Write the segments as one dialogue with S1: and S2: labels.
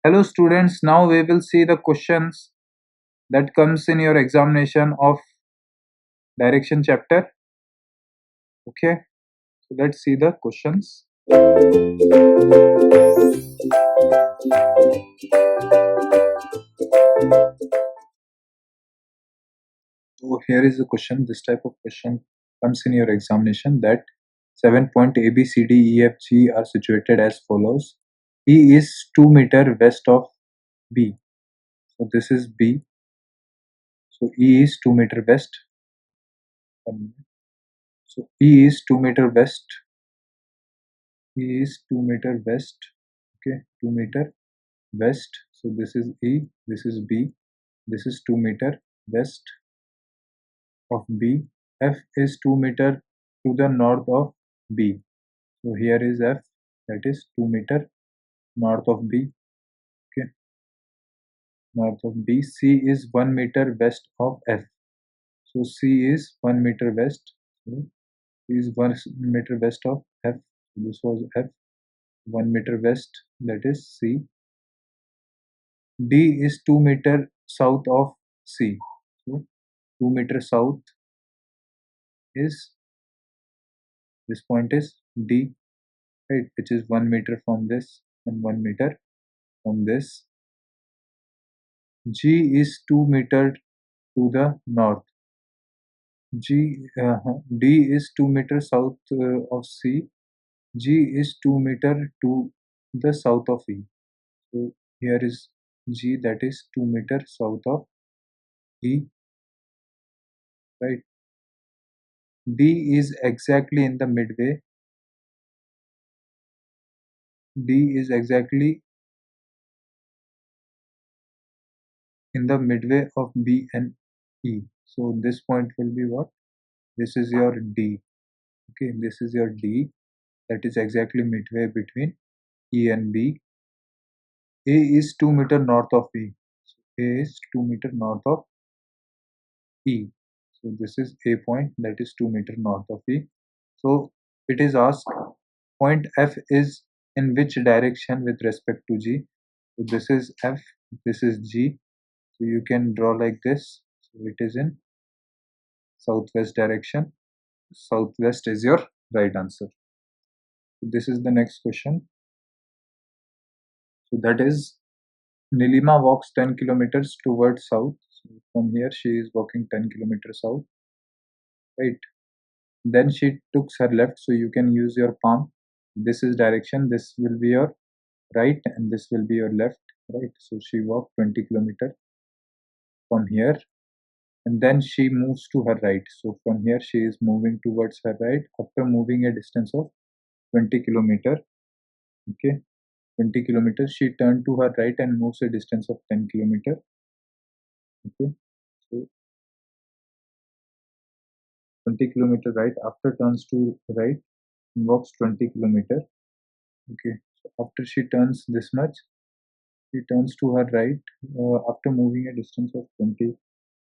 S1: Hello students, now we will see the questions that comes in your examination of direction chapter. Okay, so let's see the questions. So here is the question. This type of question comes in your examination that 7 point A, B, C, D, E, F, G are situated as follows. E is 2 meter west of B. So this is B. So E is 2 meter west. So E is 2 meter west. E is 2 meter west. Okay, 2 meter west. So this is E, this is B, this is 2 meter west of B. F is 2 meter to the north of B. So here is F, that is 2 meter north of B. Okay, north of B. C is 1 meter west of F. So C is 1 meter west. So C is 1 meter west of F. This was F. 1 meter west, that is C. D is 2 meter south of C. So 2 meter south is this point is D, right, which is 1 meter from this and 1 meter from this. G is 2 meter to the north. D is 2 meter south of C. G is 2 meter to the south of E. So here is G, that is 2 meter south of E, right. D is exactly in the midway. D is exactly in the midway of B and E. So this point will be what? This is your D. Okay, this is your D. That is exactly midway between E and B. A is 2 meter north of E. So A is 2 meter north of E. So this is A point, that is 2 meter north of E. So it is asked point F is in which direction with respect to G. So this is F, this is G. So you can draw like this. So it is in southwest direction. Southwest is your right answer. So this is the next question. So that is Nilima walks 10 kilometers towards south. So from here she is walking 10 kilometers south, right? Then she took her left, so you can use your palm. This is direction, this will be your right and this will be your left, right? So she walked 20 kilometers from here and then she moves to her right. So from here she is moving towards her right after moving a distance of 20 kilometers. Okay, 20 kilometers. She turned to her right and moves a distance of 10 kilometers. Okay, so 20 kilometers right. After turns to right, walks 20 kilometers. Okay, so after she turns this much, she turns to her right after moving a distance of 20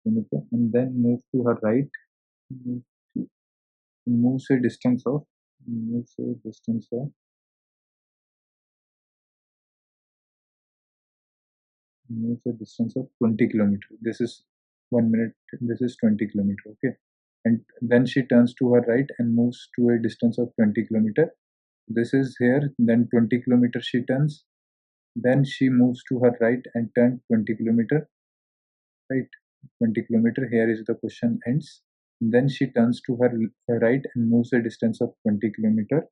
S1: kilometers and then move to her right. Move to- Moves a distance of moves a distance of moves a distance of 20 kilometers. This is 1 minute. This is 20 kilometers. Okay, and then she turns to her right and moves to a distance of 20 kilometers. This is here. Then 20 kilometers she turns. Then she moves to her right and turn 20 kilometers. Right, 20 kilometers. Here is the question ends. Then she turns to her right and moves a distance of 20 kilometers.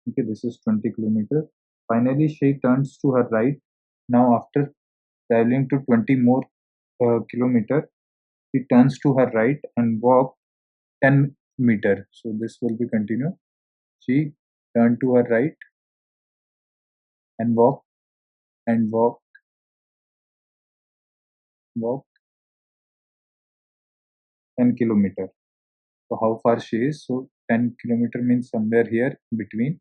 S1: Okay, this is 20 kilometers. Finally, she turns to her right. Now, after traveling to 20 more kilometer, she turns to her right and walk 10 meter. So this will be continue. She turned to her right and walk 10 kilometer. So how far she is? So 10 kilometer means somewhere here between.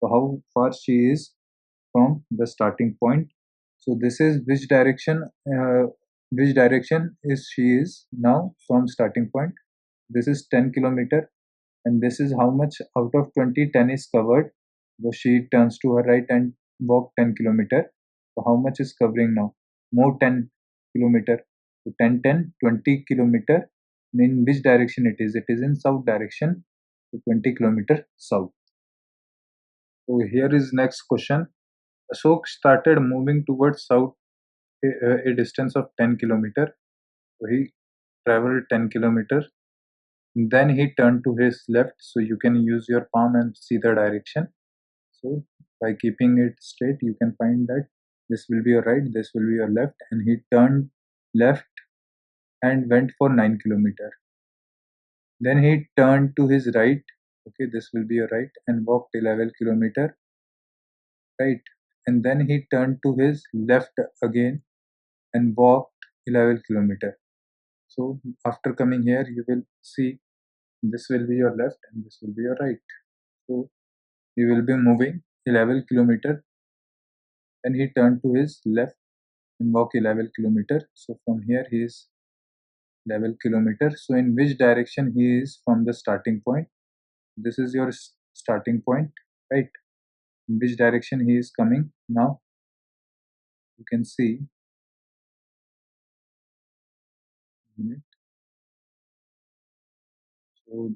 S1: So how far she is from the starting point. So this is which direction is she is now from starting point. This is 10 kilometer and this is how much out of 20 10 is covered. So she turns to her right and walk 10 kilometer. So how much is covering now? More 10 kilometer. So 10, 10, 20 kilometer. In which direction it is? It is in south direction. So 20 kilometer south. So here is next question. Ashok started moving towards south a distance of 10 kilometer. So he traveled 10 kilometer. Then he turned to his left. So you can use your palm and see the direction. So by keeping it straight, you can find that this will be your right, this will be your left, and he turned left and went for 9 kilometer. Then he turned to his right. Okay, this will be your right, and walked 11 kilometer. Right, and then he turned to his left again and walked 11 kilometer. So after coming here, you will see this will be your left and this will be your right. So you will be moving 11 kilometer. Then he turned to his left and walk 11 kilometer. So from here he is 11 kilometer. So in which direction he is from the starting point? This is your starting point, right? In which direction he is coming now? You can see. So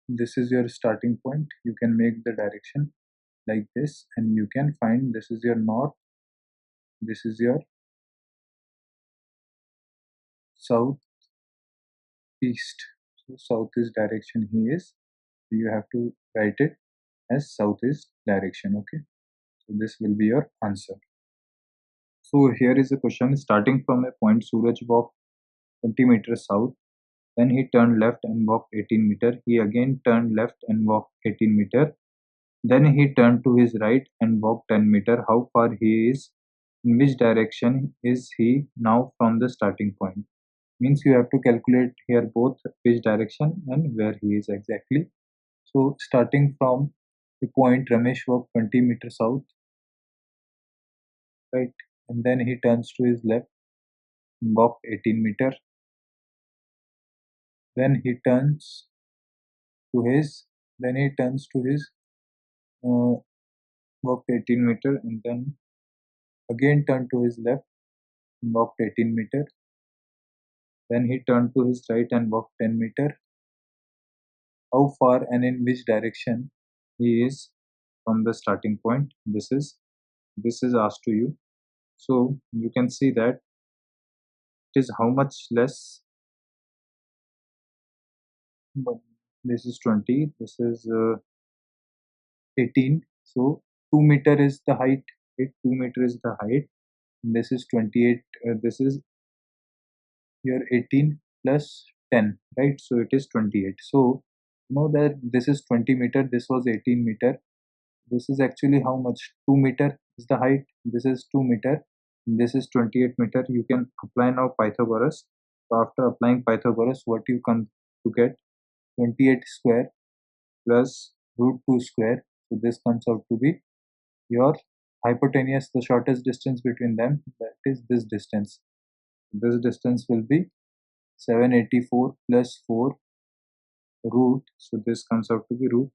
S1: this is your starting point. You can make the direction like this, and you can find this is your north, this is your south, east. So southeast direction he is. You have to write it as southeast direction. Okay, so this will be your answer. So here is a question. Starting from a point, Suraj walked 20 meters south. Then he turned left and walked 18 meters. He again turned left and walked 18 meters. Then he turned to his right and walked 10 meters. How far he is? In which direction is he now from the starting point? Means you have to calculate here both which direction and where he is exactly. So starting from the point, Ramesh walked 20 meters south, right? And then he turns to his left and walked 18 meters. Then he turns to his, uh, walked 18 meters, and then again turned to his left and walked 18 meters. Then he turned to his right and walked 10 meters. How far and in which direction he is from the starting point? This is asked to you. So you can see that it is how much less. But this is 20. This is 18. So 2 meter is the height. 2 meter is the height. This is 28. This is your 18 plus 10, right? So it is 28. So you know that this is 20 meter. This was 18 meter. This is actually how much? 2 meter is the height. This is 2 meter. This is 28 meter. You can apply now Pythagoras. So after applying Pythagoras, what you come to get? 28 square plus root 2 square. So this comes out to be your hypotenuse, the shortest distance between them, that is this distance. This distance will be 784 plus 4 root. So this comes out to be root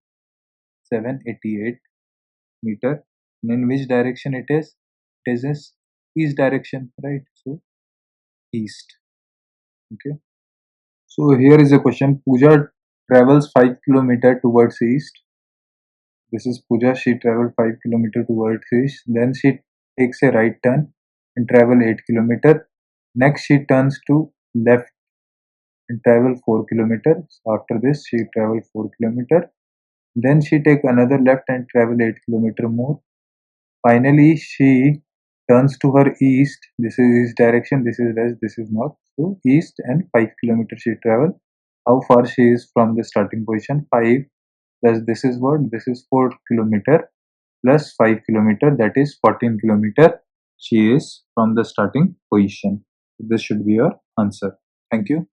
S1: 788 meter. And in which direction it is? It is this east direction, right? So east. Okay. So here is a question. Pooja travels 5 kilometer towards east. This is Pooja. She traveled 5 kilometer towards east. Then she takes a right turn and travel 8 kilometer. Next she turns to left and travel 4 kilometers. After this she travel 4 kilometer. Then she take another left and travel 8 kilometer more. Finally she turns to her east. This is east direction, this is west, this is north. So east and 5 kilometers she travel. How far she is from the starting position? 5 plus this is what? This is 4 kilometer plus 5 kilometer, that is 14 kilometer she is from the starting position. This should be your answer. Thank you.